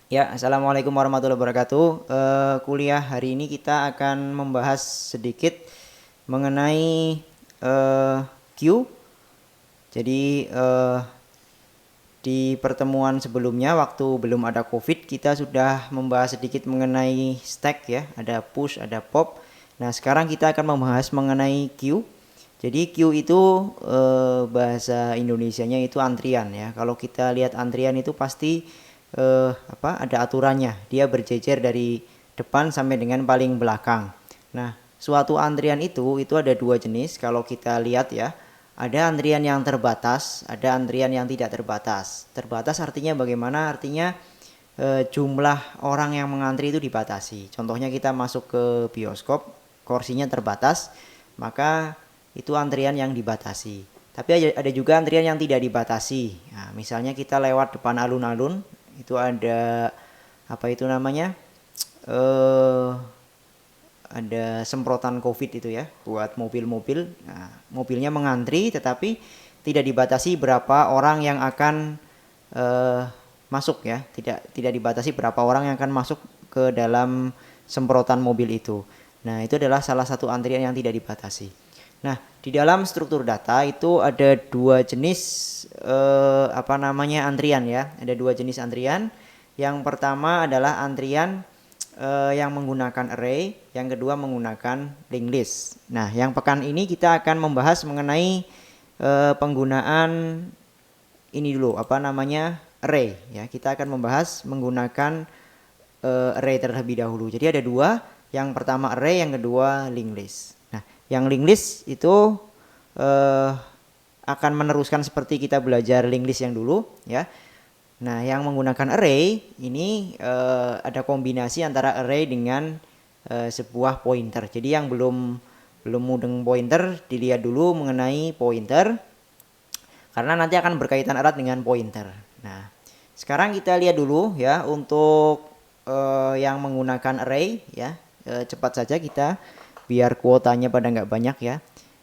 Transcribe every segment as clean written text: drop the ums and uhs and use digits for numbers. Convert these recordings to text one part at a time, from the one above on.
Ya, assalamualaikum warahmatullahi wabarakatuh. Kuliah hari ini kita akan membahas sedikit mengenai Q. Jadi di pertemuan sebelumnya waktu belum ada COVID kita sudah membahas sedikit mengenai stack ya, ada push, ada pop. Nah, sekarang kita akan membahas mengenai Q. Jadi Q itu bahasa Indonesianya itu antrian ya. Kalau kita lihat antrian itu pasti ada aturannya. Dia berjejer dari depan sampai dengan paling belakang. Nah, suatu antrian itu ada dua jenis kalau kita lihat ya. Ada antrian yang terbatas, ada antrian yang tidak terbatas. Terbatas artinya bagaimana? Artinya jumlah orang yang mengantri itu dibatasi. Contohnya kita masuk ke bioskop, kursinya terbatas, maka itu antrian yang dibatasi. Tapi ada juga antrian yang tidak dibatasi. Nah, misalnya kita lewat depan alun-alun, itu ada apa itu namanya? Eh ada semprotan COVID itu ya buat mobil-mobil. Nah, mobilnya mengantri tetapi tidak dibatasi berapa orang yang akan masuk ya. Tidak dibatasi berapa orang yang akan masuk ke dalam semprotan mobil itu. Nah, itu adalah salah satu antrian yang tidak dibatasi. Nah, di dalam struktur data itu ada dua jenis antrian ya. Ada dua jenis antrian. Yang pertama adalah antrian yang menggunakan array, yang kedua menggunakan linked list. Nah, yang pekan ini kita akan membahas mengenai penggunaan ini dulu, array ya. Kita akan membahas menggunakan array terlebih dahulu. Jadi ada dua, yang pertama array, yang kedua linked list. Nah, yang linked list itu akan meneruskan seperti kita belajar linked list yang dulu ya. Nah, yang menggunakan array ini ada kombinasi antara array dengan sebuah pointer. Jadi yang belum mudeng pointer dilihat dulu mengenai pointer karena nanti akan berkaitan erat dengan pointer. Nah, sekarang kita lihat dulu ya untuk yang menggunakan array ya. Cepat saja kita biar kuotanya pada nggak banyak ya.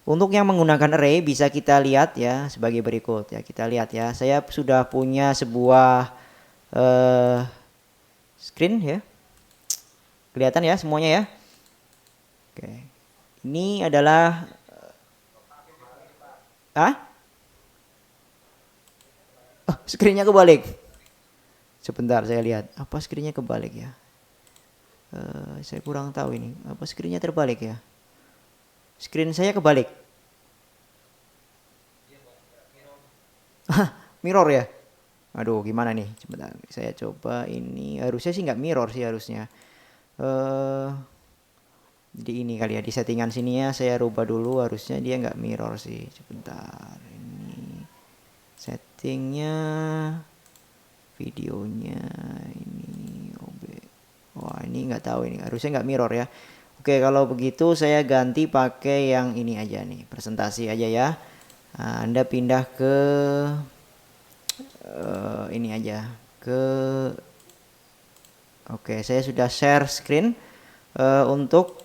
Untuk yang menggunakan array bisa kita lihat ya sebagai berikut ya. Kita lihat ya. Saya sudah punya sebuah screen ya. Kelihatan ya semuanya ya. Oke. Ini adalah screennya kebalik. Sebentar saya lihat. Apa screennya kebalik ya? Saya kurang tahu ini. Apa screennya terbalik ya? Screen saya kebalik. Mirror ya. Aduh, gimana nih? Sebentar, saya coba ini. Harusnya sih nggak mirror sih harusnya. Jadi ini kali ya di settingan sini ya saya rubah dulu. Harusnya dia nggak mirror sih. Sebentar, ini settingnya, videonya ini OB. Wah, ini nggak tahu ini. Harusnya nggak mirror ya. Oke, kalau begitu saya ganti pakai yang ini aja nih, presentasi aja ya. Nah, Anda pindah ke ini aja ke oke, saya sudah share screen untuk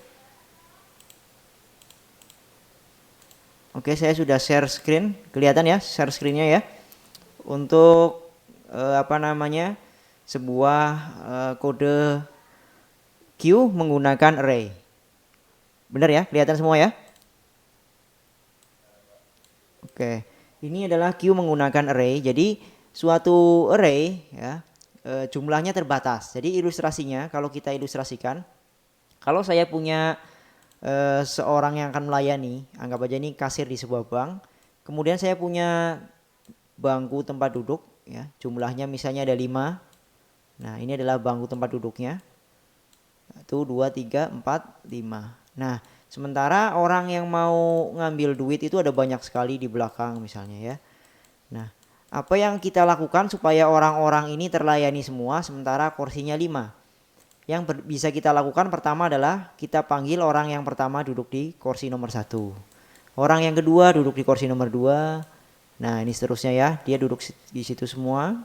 saya sudah share screen, kelihatan ya share screennya ya untuk sebuah kode Q menggunakan array. Benar ya, kelihatan semua ya. Oke, ini adalah Q menggunakan array. Jadi suatu array ya jumlahnya terbatas. Jadi ilustrasinya kalau kita ilustrasikan, kalau saya punya seorang yang akan melayani, anggap aja ini kasir di sebuah bank. Kemudian saya punya bangku tempat duduk ya, jumlahnya misalnya ada 5. Nah, ini adalah bangku tempat duduknya. 1, 2, 3, 4, 5. Nah, sementara orang yang mau ngambil duit itu ada banyak sekali di belakang misalnya ya. Nah, apa yang kita lakukan supaya orang-orang ini terlayani semua sementara kursinya 5? Yang bisa kita lakukan pertama adalah kita panggil orang yang pertama duduk di kursi nomor 1. Orang yang kedua duduk di kursi nomor 2. Nah, ini seterusnya ya, dia duduk di situ semua.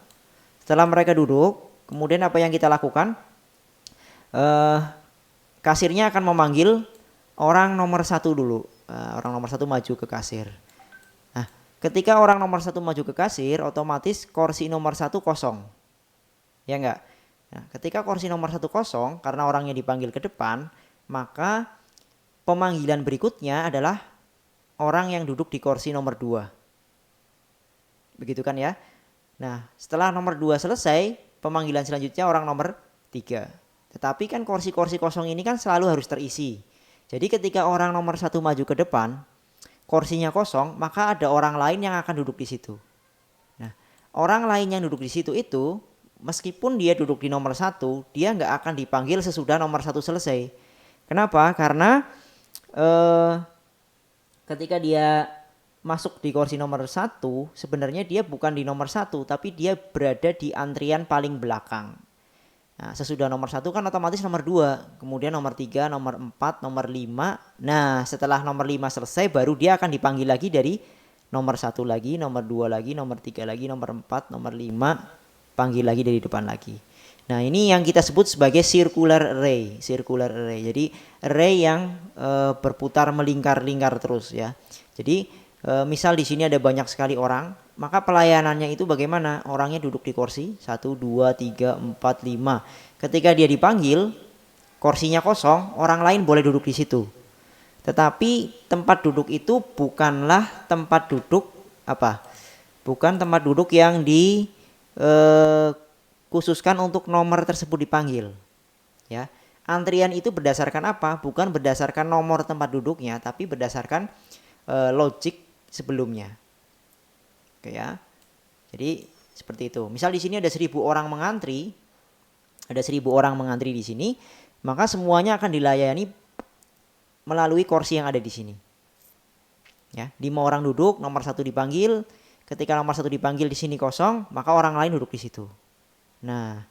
Setelah mereka duduk, kemudian apa yang kita lakukan? Kasirnya akan memanggil orang nomor 1 dulu. Orang nomor 1 maju ke kasir. Nah, ketika orang nomor 1 maju ke kasir, otomatis kursi nomor 1 kosong. Ya enggak? Nah, ketika kursi nomor 1 kosong karena orangnya dipanggil ke depan, maka pemanggilan berikutnya adalah orang yang duduk di kursi nomor 2. Begitu kan ya? Nah, setelah nomor 2 selesai, pemanggilan selanjutnya orang nomor 3. Tetapi kan kursi-kursi kosong ini kan selalu harus terisi. Jadi ketika orang nomor 1 maju ke depan, kursinya kosong, maka ada orang lain yang akan duduk di situ. Nah, orang lain yang duduk di situ itu, meskipun dia duduk di nomor 1, dia nggak akan dipanggil sesudah nomor 1 selesai. Kenapa? Karena ketika dia masuk di kursi nomor 1, sebenarnya dia bukan di nomor 1, tapi dia berada di antrian paling belakang. Nah, sesudah nomor 1 kan otomatis nomor 2, kemudian nomor 3, nomor 4, nomor 5. Nah, setelah nomor 5 selesai baru dia akan dipanggil lagi dari nomor 1 lagi, nomor 2 lagi, nomor 3 lagi, nomor 4, nomor 5, panggil lagi dari depan lagi. Nah, ini yang kita sebut sebagai circular array. Jadi array yang berputar melingkar-lingkar terus ya. Jadi misal di sini ada banyak sekali orang, maka pelayanannya itu bagaimana? Orangnya duduk di kursi 1, 2, 3, 4, 5. Ketika dia dipanggil, kursinya kosong, orang lain boleh duduk di situ. Tetapi tempat duduk itu bukanlah tempat duduk apa? Bukan tempat duduk yang khususkan untuk nomor tersebut dipanggil. Ya. Antrian itu berdasarkan apa? Bukan berdasarkan nomor tempat duduknya, tapi berdasarkan logik sebelumnya. Oke ya. Jadi seperti itu. Misal di sini ada 1.000 orang mengantri, di sini, maka semuanya akan dilayani melalui kursi yang ada di sini. Ya, 5 orang duduk, nomor 1 dipanggil. Ketika nomor 1 dipanggil di sini kosong, maka orang lain duduk di situ. Nah,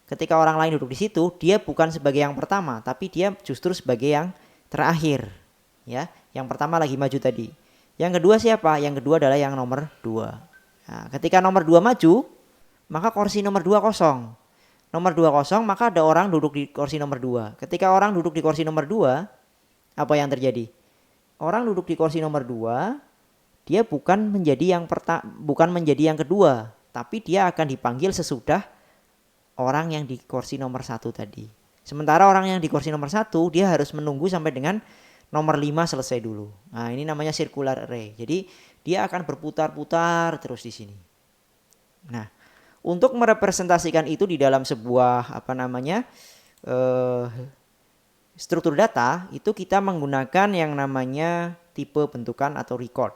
ketika orang lain duduk di situ, dia bukan sebagai yang pertama, tapi dia justru sebagai yang terakhir. Ya, yang pertama lagi maju tadi. Yang kedua siapa? Yang kedua adalah yang nomor 2. Nah, ketika nomor 2 maju, maka kursi nomor 2 kosong. Nomor 2 kosong, maka ada orang duduk di kursi nomor 2. Ketika orang duduk di kursi nomor 2, apa yang terjadi? Orang duduk di kursi nomor 2, dia bukan menjadi yang kedua, tapi dia akan dipanggil sesudah orang yang di kursi nomor 1 tadi. Sementara orang yang di kursi nomor 1, dia harus menunggu sampai dengan nomor 5 selesai dulu. Nah, ini namanya circular array. Jadi dia akan berputar-putar terus di sini. Nah, untuk merepresentasikan itu di dalam sebuah struktur data, itu kita menggunakan yang namanya tipe bentukan atau record.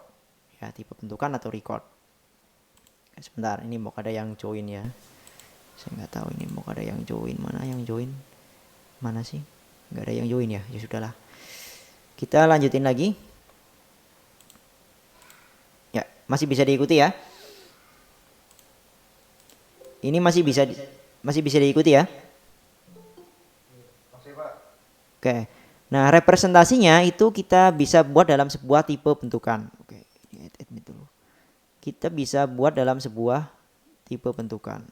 Ya, tipe bentukan atau record. Sebentar, ini mau ada yang join ya. Saya nggak tahu ini mau ada yang join, mana sih? Nggak ada yang join ya. Ya sudahlah. Kita lanjutin lagi. Ya, masih bisa diikuti ya. Ini masih bisa diikuti ya. Oke. Nah, representasinya itu kita bisa buat dalam sebuah tipe bentukan. Oke, ini edit dulu. Kita bisa buat dalam sebuah tipe bentukan.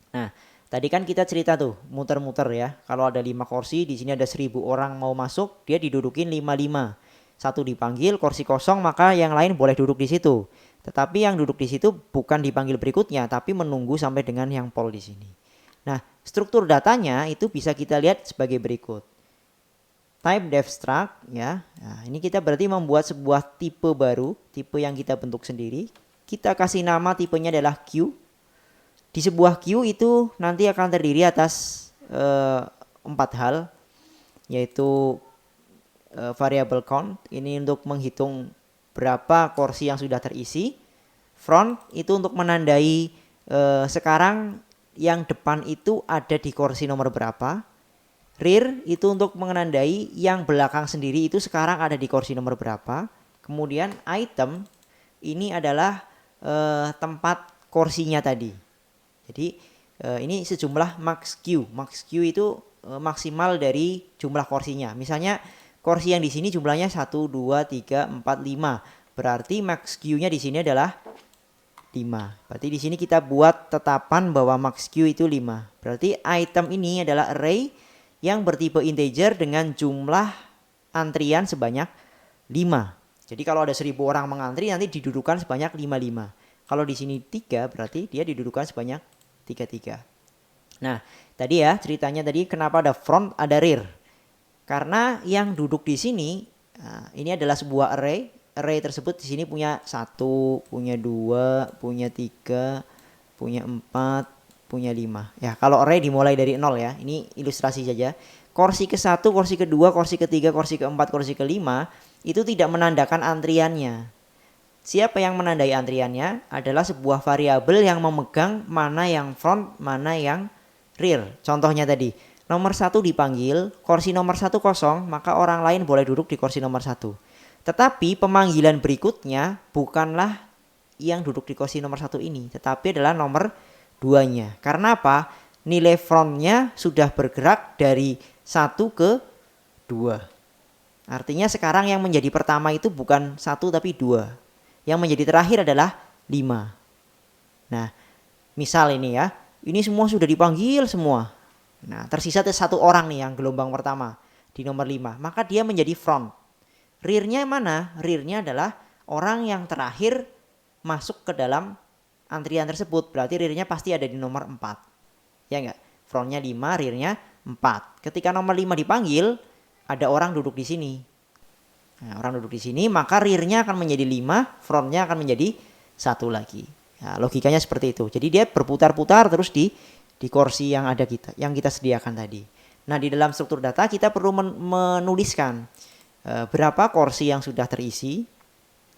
Nah, tadi kan kita cerita tuh muter-muter ya. Kalau ada 5 kursi, di sini ada 1.000 orang mau masuk, dia didudukin 5-5. 1 dipanggil, kursi kosong, maka yang lain boleh duduk di situ. Tetapi yang duduk di situ bukan dipanggil berikutnya, tapi menunggu sampai dengan yang pol di sini. Nah, struktur datanya itu bisa kita lihat sebagai berikut. Type def struct ya. Nah, ini kita berarti membuat sebuah tipe baru, tipe yang kita bentuk sendiri. Kita kasih nama tipenya adalah queue. Di sebuah queue itu nanti akan terdiri atas 4 hal, yaitu variable count, ini untuk menghitung berapa kursi yang sudah terisi. Front itu untuk menandai sekarang yang depan itu ada di kursi nomor berapa. Rear itu untuk menandai yang belakang sendiri itu sekarang ada di kursi nomor berapa. Kemudian item ini adalah tempat kursinya tadi. Jadi ini sejumlah max queue. Max queue itu maksimal dari jumlah kursinya. Misalnya kursi yang di sini jumlahnya 1, 2, 3, 4, 5. Berarti max queue-nya di sini adalah 5. Berarti di sini kita buat tetapan bahwa max queue itu 5. Berarti item ini adalah array yang bertipe integer dengan jumlah antrian sebanyak 5. Jadi kalau ada 1.000 orang mengantri nanti didudukan sebanyak 55. Kalau di sini 3 berarti dia didudukan sebanyak 33. Nah, tadi ya ceritanya tadi kenapa ada front, ada rear. Karena yang duduk di sini, nah, ini adalah sebuah array. Array tersebut di sini punya 1, punya 2, punya 3, punya 4, punya 5. Ya, kalau array dimulai dari 0 ya. Ini ilustrasi saja. Kursi ke-1, kursi kedua, kursi ketiga, kursi keempat, kursi kelima itu tidak menandakan antriannya. Siapa yang menandai antriannya adalah sebuah variabel yang memegang mana yang front, mana yang rear. Contohnya tadi, nomor 1 dipanggil, kursi nomor 1 kosong, maka orang lain boleh duduk di kursi nomor 1. Tetapi pemanggilan berikutnya bukanlah yang duduk di kursi nomor 1 ini, tetapi adalah nomor 2-nya. Karena apa? Nilai frontnya sudah bergerak dari 1 ke 2. Artinya sekarang yang menjadi pertama itu bukan 1 tapi 2. Yang menjadi terakhir adalah 5. Nah, misal ini ya, ini semua sudah dipanggil semua. Nah, tersisa 1 orang nih yang gelombang pertama di nomor 5. Maka dia menjadi front. Rear-nya mana? Rear-nya adalah orang yang terakhir masuk ke dalam antrian tersebut. Berarti rear-nya pasti ada di nomor 4. Ya enggak? Front-nya 5, rear-nya 4. Ketika nomor 5 dipanggil, ada orang duduk di sini. Nah, orang duduk di sini, maka rear-nya akan menjadi 5, front-nya akan menjadi 1 lagi. Nah, logikanya seperti itu. Jadi dia berputar-putar terus di kursi yang ada yang kita sediakan tadi. Nah, di dalam struktur data kita perlu menuliskan berapa kursi yang sudah terisi.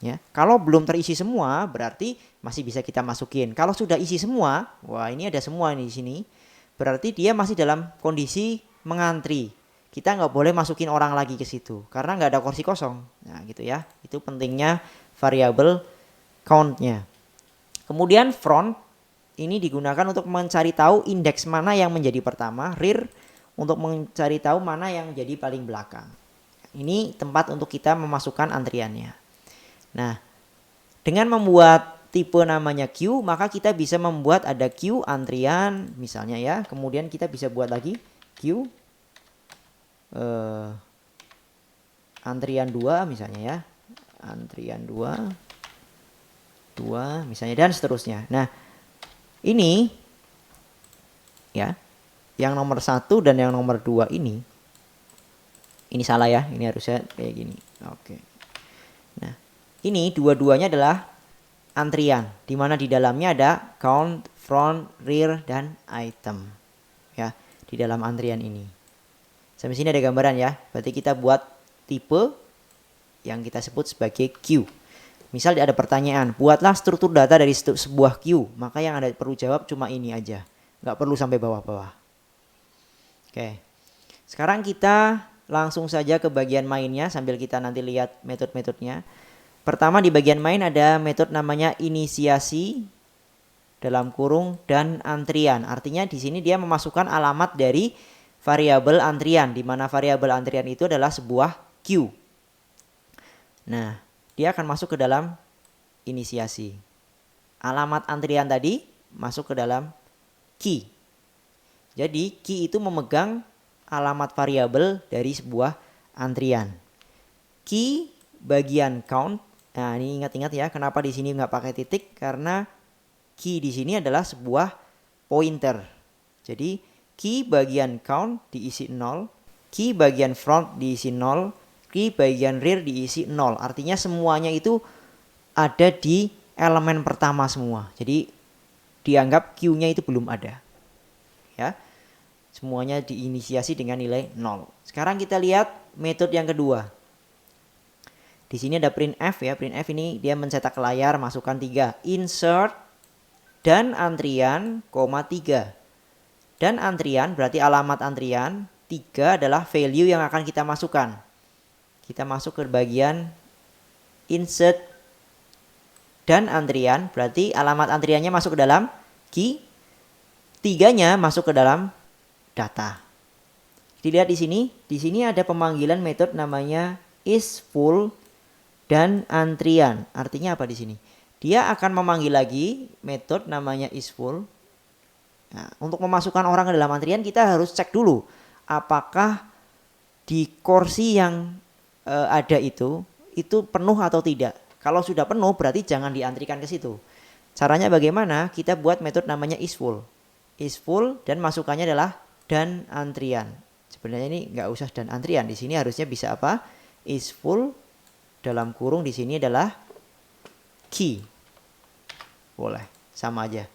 Ya, kalau belum terisi semua berarti masih bisa kita masukin. Kalau sudah isi semua, wah ini ada semua nih di sini. Berarti dia masih dalam kondisi mengantri. Kita nggak boleh masukin orang lagi ke situ karena nggak ada kursi kosong. Nah gitu ya, itu pentingnya variabel count-nya. Kemudian front ini digunakan untuk mencari tahu indeks mana yang menjadi pertama, rear untuk mencari tahu mana yang menjadi paling belakang. Ini tempat untuk kita memasukkan antriannya. Nah, dengan membuat tipe namanya queue, maka kita bisa membuat ada queue antrian misalnya ya. Kemudian kita bisa buat lagi queue antrian 2 misalnya ya. Antrian 2 misalnya dan seterusnya. Nah, ini ya. Yang nomor 1 dan yang nomor 2 ini salah ya. Ini harusnya kayak gini. Oke. Nah, ini dua-duanya adalah antrian di mana di dalamnya ada count, front, rear dan item. Ya, di dalam antrian ini. Sampai sini ada gambaran ya. Berarti kita buat tipe yang kita sebut sebagai queue. Misal ada pertanyaan, buatlah struktur data dari sebuah queue. Maka yang Anda perlu jawab cuma ini aja. Nggak perlu sampai bawah-bawah. Oke. Sekarang kita langsung saja ke bagian mainnya sambil kita nanti lihat metode-metodenya. Pertama di bagian main ada metode namanya inisiasi dalam kurung dan antrian. Artinya di sini dia memasukkan alamat dari variabel antrian, di mana variabel antrian itu adalah sebuah queue. Nah, dia akan masuk ke dalam inisiasi. Alamat antrian tadi masuk ke dalam key. Jadi key itu memegang alamat variabel dari sebuah antrian. Key bagian count. Nah, ini ingat-ingat ya, kenapa di sini nggak pakai titik? Karena key di sini adalah sebuah pointer. Jadi key bagian count diisi 0, key bagian front diisi 0, key bagian rear diisi 0. Artinya semuanya itu ada di elemen pertama semua. Jadi dianggap Q-nya itu belum ada. Ya. Semuanya diinisiasi dengan nilai 0. Sekarang kita lihat metode yang kedua. Di sini ada printf ya. Printf ini dia mencetak ke layar, masukkan 3. Insert dan antrian, 3. Dan antrian berarti alamat antrian 3 adalah value yang akan kita masukkan. Kita masuk ke bagian insert dan antrian berarti alamat antriannya masuk ke dalam key. 3-nya masuk ke dalam data. Dilihat di sini ada pemanggilan metode namanya isFull dan antrian. Artinya apa di sini? Dia akan memanggil lagi metode namanya isFull. Nah, untuk memasukkan orang ke dalam antrian kita harus cek dulu apakah di kursi yang ada itu penuh atau tidak. Kalau sudah penuh berarti jangan diantrikan ke situ. Caranya bagaimana? Kita buat metode namanya isFull. is full dan masukannya adalah dan antrian. Sebenarnya ini nggak usah dan antrian. Di sini harusnya bisa apa? Is full dalam kurung di sini adalah key. Boleh, sama aja.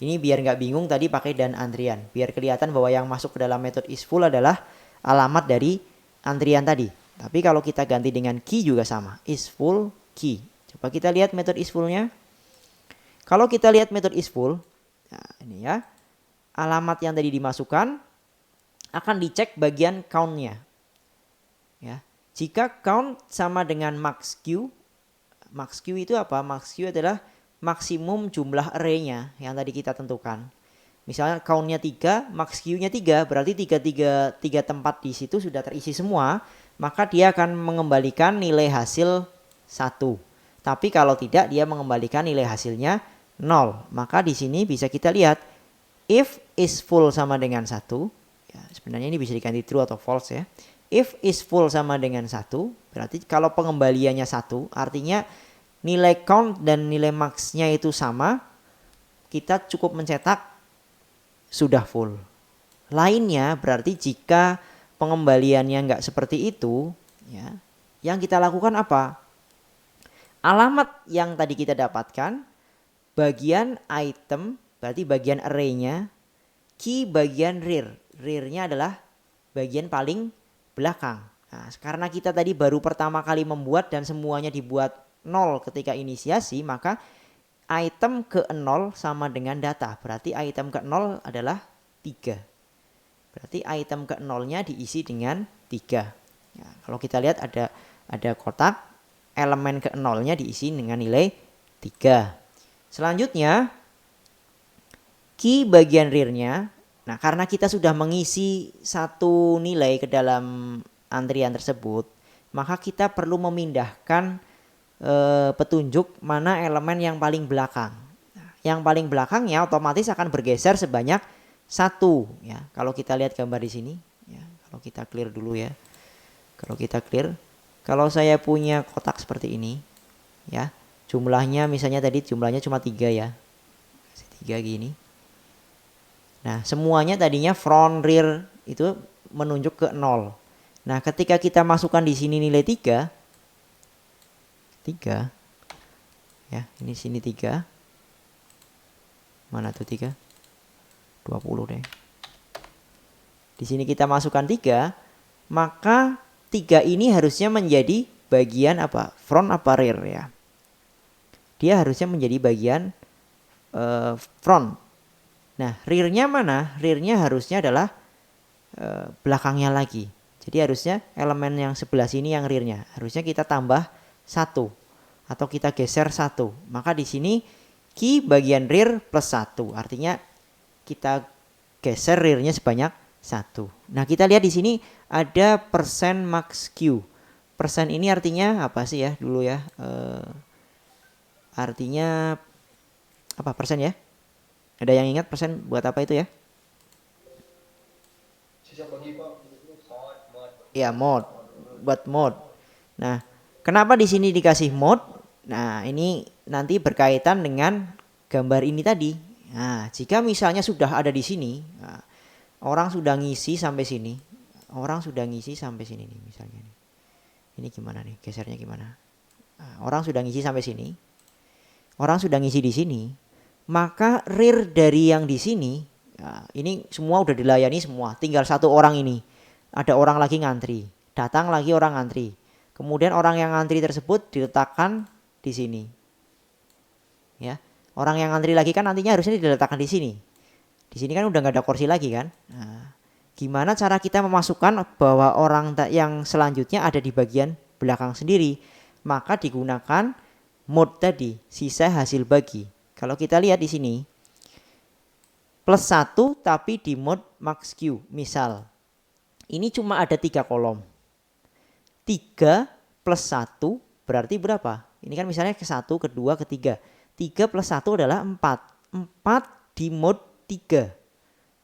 Ini biar nggak bingung tadi pakai dan antrian. Biar kelihatan bahwa yang masuk ke dalam metode is full adalah alamat dari antrian tadi. Tapi kalau kita ganti dengan key juga sama. Is full key. Coba kita lihat metode is full-nya. Kalau kita lihat metode is full, nah ini ya, alamat yang tadi dimasukkan akan dicek bagian count-nya. Ya, jika count sama dengan max Q itu apa? Max Q adalah maksimum jumlah array-nya yang tadi kita tentukan. Misalnya count-nya 3, max Q-nya 3, berarti 3 tempat di situ sudah terisi semua, maka dia akan mengembalikan nilai hasil 1. Tapi kalau tidak, dia mengembalikan nilai hasilnya 0. Maka di sini bisa kita lihat if is full sama dengan 1. Ya, sebenarnya ini bisa diganti true atau false ya. If is full sama dengan 1, berarti kalau pengembaliannya 1, artinya nilai count dan nilai max-nya itu sama, kita cukup mencetak sudah full. Lainnya berarti jika pengembaliannya nggak seperti itu, ya, yang kita lakukan apa? Alamat yang tadi kita dapatkan, bagian item, berarti bagian array-nya, key bagian rear. Rear-nya adalah bagian paling belakang. Nah, karena kita tadi baru pertama kali membuat dan semuanya dibuat 0 ketika inisiasi, maka item ke 0 sama dengan data. Berarti item ke 0 adalah 3. Berarti item ke 0-nya diisi dengan 3. Ya, kalau kita lihat ada kotak, elemen ke 0-nya diisi dengan nilai 3. Selanjutnya key bagian rear-nya. Nah, karena kita sudah mengisi satu nilai ke dalam antrian tersebut, maka kita perlu memindahkan petunjuk mana elemen yang paling belakang. Nah, yang paling belakangnya otomatis akan bergeser sebanyak 1 ya. Kalau kita lihat gambar di sini ya, kalau kita clear dulu ya. Kalau saya punya kotak seperti ini ya, jumlahnya misalnya tadi jumlahnya cuma 3 ya. 3 gini. Nah, semuanya tadinya front rear itu menunjuk ke 0. Nah, ketika kita masukkan di sini nilai 3 ya, ini sini 3. Mana tuh 3? 20 deh. Di sini kita masukkan 3, maka 3 ini harusnya menjadi bagian apa? Front apa rear ya? Dia harusnya menjadi bagian front. Nah, rear-nya mana? Rear-nya harusnya adalah belakangnya lagi. Jadi harusnya elemen yang sebelah sini yang rear-nya harusnya kita tambah 1 atau kita geser 1. Maka di sini key bagian rear plus 1. Artinya kita geser rear-nya sebanyak 1. Nah, kita lihat di sini ada persen max Q. Persen ini artinya apa sih ya dulu ya? Artinya apa persen ya? Ada yang ingat persen buat apa itu ya? Ya, mode. Buat mode. Nah, kenapa di sini dikasih mode? Nah, ini nanti berkaitan dengan gambar ini tadi. Nah, jika misalnya sudah ada di sini, nah, orang sudah ngisi sampai sini. Orang sudah ngisi sampai sini nih misalnya nih. Ini gimana nih? Gesernya gimana? Nah, orang sudah ngisi sampai sini. Orang sudah ngisi di sini. Maka rear dari yang di sini, nah, ini semua udah dilayani semua. Tinggal satu orang ini. Ada orang lagi ngantri. Datang lagi orang ngantri. Kemudian orang yang ngantri tersebut diletakkan di sini. Ya. Orang yang ngantri lagi kan nantinya harusnya diletakkan di sini. Di sini kan udah nggak ada kursi lagi kan. Nah, gimana cara kita memasukkan bahwa orang yang selanjutnya ada di bagian belakang sendiri? Maka digunakan mode tadi, sisa hasil bagi. Kalau kita lihat di sini plus 1 tapi di mode max Q. Misal ini cuma ada 3 kolom. 3 plus 1 berarti berapa? Ini kan misalnya ke 1, ke 2, ke 3. 3 plus 1 adalah 4. 4 di mode 3.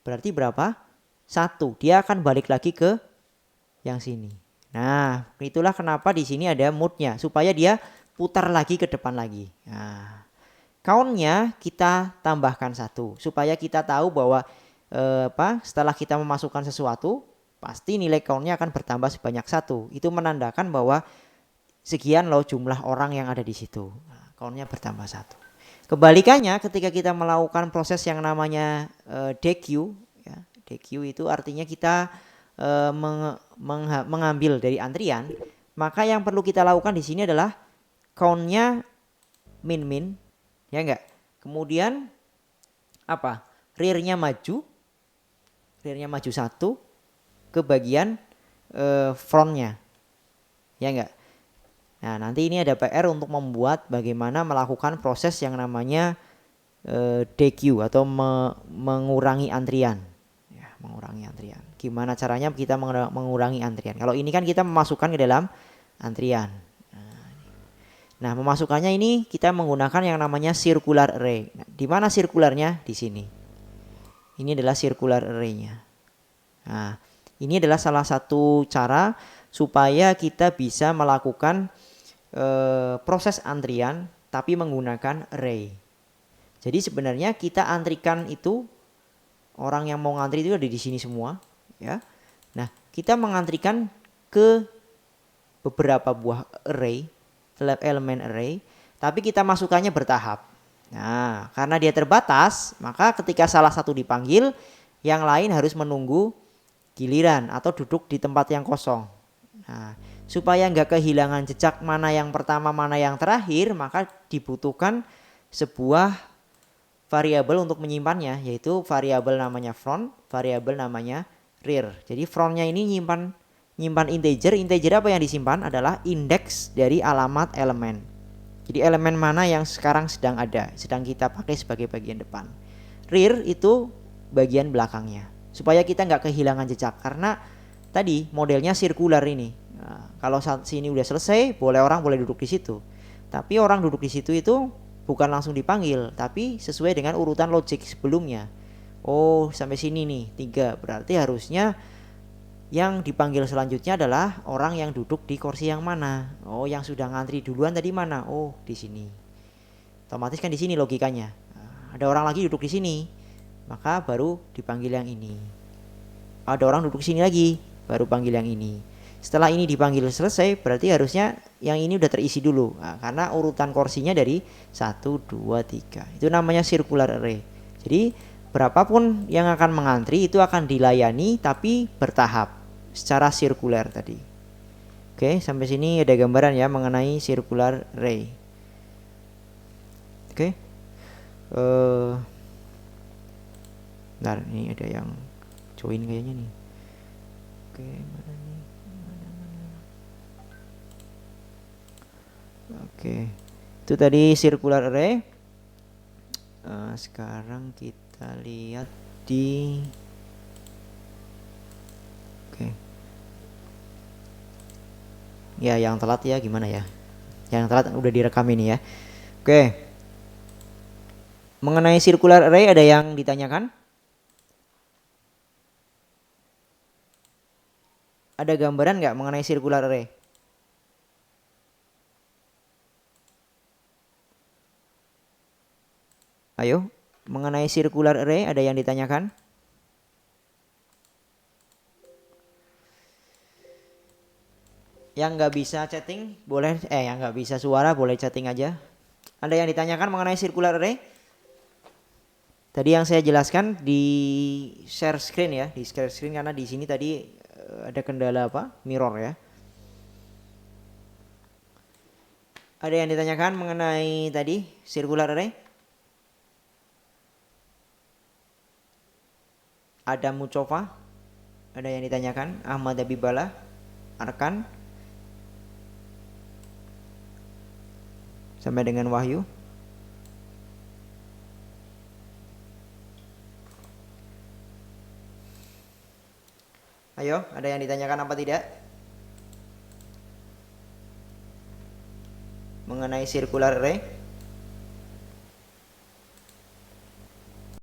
Berarti berapa? 1. Dia akan balik lagi ke yang sini. Nah, itulah kenapa di sini ada mode-nya. Supaya dia putar lagi ke depan lagi. Nah, count-nya kita tambahkan 1 supaya kita tahu bahwa setelah kita memasukkan sesuatu pasti nilai count-nya akan bertambah sebanyak 1. Itu menandakan bahwa sekian loh jumlah orang yang ada di situ. Nah, count-nya bertambah 1. Kebalikannya ketika kita melakukan proses yang namanya dequeue, ya, dequeue itu artinya kita mengambil dari antrian, maka yang perlu kita lakukan di sini adalah count-nya min, ya enggak. Kemudian apa? Rear-nya maju 1 ke bagian front-nya, ya enggak. Nah nanti ini ada PR untuk membuat bagaimana melakukan proses yang namanya dequeue atau mengurangi antrian, ya, mengurangi antrian. Gimana caranya kita mengurangi antrian? Kalau ini kan kita memasukkan ke dalam antrian. Nah, memasukkannya ini kita menggunakan yang namanya circular array. Nah, di mana circularnya? Di sini. Ini adalah circular array-nya. Nah, ini adalah salah satu cara supaya kita bisa melakukan proses antrian tapi menggunakan array. Jadi sebenarnya kita antrikan itu orang yang mau ngantri itu ada di sini semua, ya. Nah, kita mengantrikan ke beberapa buah array, elemen array, tapi kita masukannya bertahap. Nah, karena dia terbatas, maka ketika salah satu dipanggil, yang lain harus menunggu giliran atau duduk di tempat yang kosong. Nah, supaya nggak kehilangan jejak mana yang pertama, mana yang terakhir, maka dibutuhkan sebuah variabel untuk menyimpannya, yaitu variabel namanya front, variabel namanya rear. Jadi frontnya ini nyimpan integer apa yang disimpan adalah indeks dari alamat elemen. Jadi elemen mana yang sekarang sedang kita pakai sebagai bagian depan. Rear itu bagian belakangnya, supaya kita nggak kehilangan jejak, karena tadi modelnya sirkular ini. Nah, kalau saat sini udah selesai, orang boleh duduk di situ. Tapi orang duduk di situ itu bukan langsung dipanggil, tapi sesuai dengan urutan logik sebelumnya. Oh, sampai sini nih 3, berarti harusnya yang dipanggil selanjutnya adalah orang yang duduk di kursi yang mana. Oh, yang sudah ngantri duluan tadi mana? Oh, di sini. Otomatis kan di sini logikanya. Nah, ada orang lagi duduk di sini, maka baru dipanggil yang ini. Ada orang duduk di sini lagi, baru panggil yang ini. Setelah ini dipanggil selesai, berarti harusnya yang ini udah terisi dulu. Nah, karena urutan kursinya dari 1, 2, 3. Itu namanya circular array. Jadi berapapun yang akan mengantri itu akan dilayani tapi bertahap secara sirkular tadi. Oke, sampai sini ada gambaran ya mengenai circular array. Oke. Bentar, ini ada yang join kayaknya nih. Oke, mana nih? Oke. Itu tadi circular array. Sekarang kita lihat di ya yang telat ya gimana ya, yang telat udah direkam ini ya. Oke, mengenai circular array ada yang ditanyakan? Ada gambaran nggak mengenai circular array? Ayo, mengenai circular array ada yang ditanyakan? Yang nggak bisa chatting boleh, yang nggak bisa suara boleh chatting aja. Ada yang ditanyakan mengenai circular array? Tadi yang saya jelaskan di share screen ya, di share screen karena di sini tadi ada kendala apa? Mirror ya. Ada yang ditanyakan mengenai tadi circular array? Ada Mucofa? Ada yang ditanyakan? Ahmad Habibala? Arkan? Sampai dengan Wahyu. Ayo, ada yang ditanyakan apa tidak? Mengenai circular array?